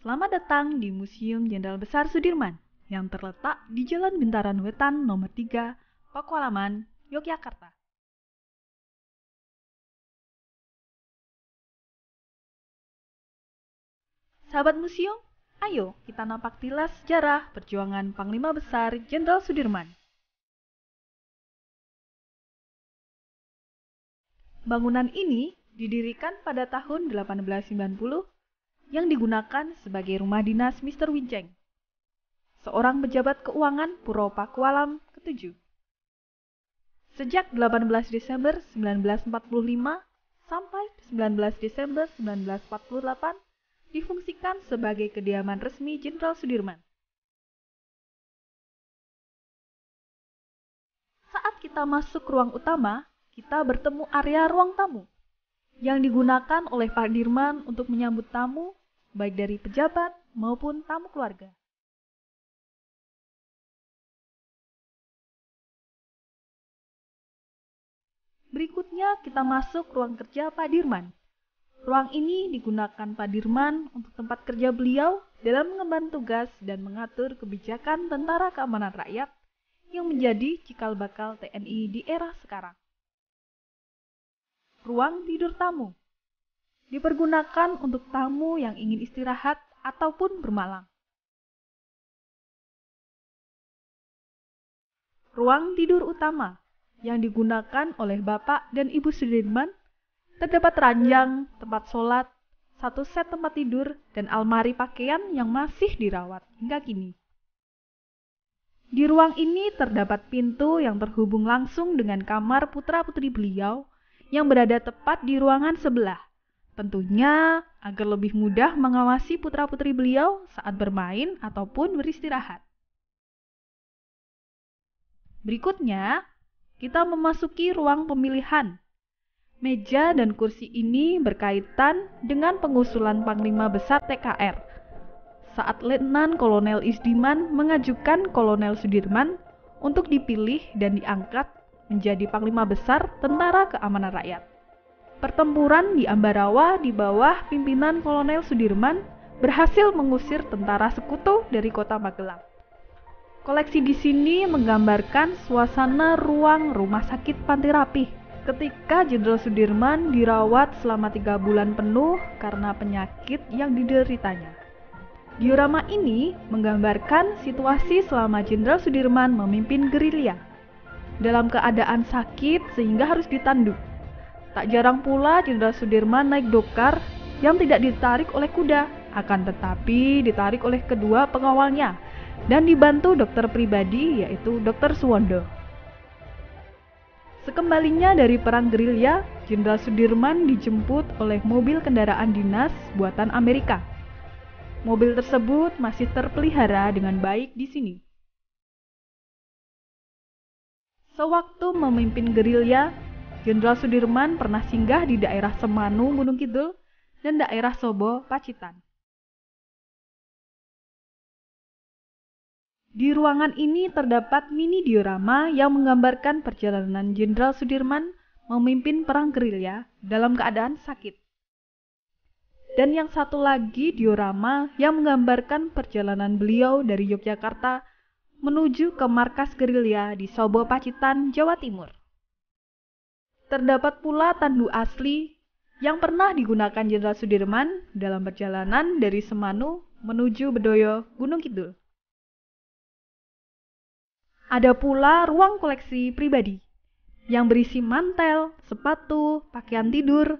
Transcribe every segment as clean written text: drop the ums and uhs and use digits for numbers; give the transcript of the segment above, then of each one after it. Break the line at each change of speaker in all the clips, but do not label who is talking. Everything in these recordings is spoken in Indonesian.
Selamat datang di Museum Jenderal Besar Sudirman yang terletak di Jalan Bintaran Wetan nomor 3, Pakualaman, Yogyakarta. Sahabat museum, ayo kita napak tilas sejarah perjuangan Panglima Besar Jenderal Sudirman. Bangunan ini didirikan pada tahun 1890 yang digunakan sebagai rumah dinas Mr. Winceng, seorang pejabat keuangan Puro Pakualam ke-7. Sejak 18 Desember 1945 sampai 19 Desember 1948 difungsikan sebagai kediaman resmi Jenderal Sudirman. Saat kita masuk ruang utama, kita bertemu area ruang tamu yang digunakan oleh Pak Dirman untuk menyambut tamu, baik dari pejabat maupun tamu keluarga. Berikutnya kita masuk ruang kerja Pak Dirman. Ruang ini digunakan Pak Dirman untuk tempat kerja beliau dalam mengemban tugas dan mengatur kebijakan Tentara Keamanan Rakyat yang menjadi cikal bakal TNI di era sekarang. Ruang tidur tamu dipergunakan untuk tamu yang ingin istirahat ataupun bermalam. Ruang tidur utama yang digunakan oleh Bapak dan Ibu Sudirman terdapat ranjang, tempat sholat, satu set tempat tidur, dan almari pakaian yang masih dirawat hingga kini. Di ruang ini terdapat pintu yang terhubung langsung dengan kamar putra-putri beliau yang berada tepat di ruangan sebelah. Tentunya agar lebih mudah mengawasi putra-putri beliau saat bermain ataupun beristirahat. Berikutnya, kita memasuki ruang pemilihan. Meja dan kursi ini berkaitan dengan pengusulan Panglima Besar TKR. Saat Letnan Kolonel Isdiman mengajukan Kolonel Sudirman untuk dipilih dan diangkat menjadi Panglima Besar Tentara Keamanan Rakyat. Pertempuran di Ambarawa di bawah pimpinan Kolonel Sudirman berhasil mengusir tentara sekutu dari kota Magelang. Koleksi di sini menggambarkan suasana ruang rumah sakit Panti Rapih ketika Jenderal Sudirman dirawat selama 3 bulan penuh karena penyakit yang dideritanya. Diorama ini menggambarkan situasi selama Jenderal Sudirman memimpin gerilya dalam keadaan sakit sehingga harus ditandu. Tak jarang pula Jenderal Sudirman naik dokar yang tidak ditarik oleh kuda, akan tetapi ditarik oleh kedua pengawalnya dan dibantu dokter pribadi yaitu Dr. Suwondo. Sekembalinya dari perang gerilya, Jenderal Sudirman dijemput oleh mobil kendaraan dinas buatan Amerika. Mobil tersebut masih terpelihara dengan baik di sini. Sewaktu memimpin gerilya, Jenderal Sudirman pernah singgah di daerah Semanu, Gunung Kidul, dan daerah Sobo, Pacitan. Di ruangan ini terdapat mini diorama yang menggambarkan perjalanan Jenderal Sudirman memimpin perang gerilya dalam keadaan sakit. Dan yang satu lagi diorama yang menggambarkan perjalanan beliau dari Yogyakarta menuju ke markas gerilya di Sobo, Pacitan, Jawa Timur. Terdapat pula tandu asli yang pernah digunakan Jenderal Sudirman dalam perjalanan dari Semanu menuju Bedoyo, Gunung Kidul. Ada pula ruang koleksi pribadi yang berisi mantel, sepatu, pakaian tidur,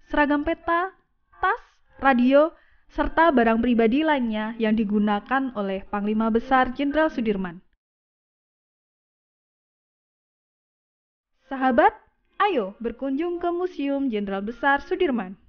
seragam peta, tas, radio, serta barang pribadi lainnya yang digunakan oleh Panglima Besar Jenderal Sudirman. Sahabat, ayo berkunjung ke Museum Jenderal Besar Sudirman.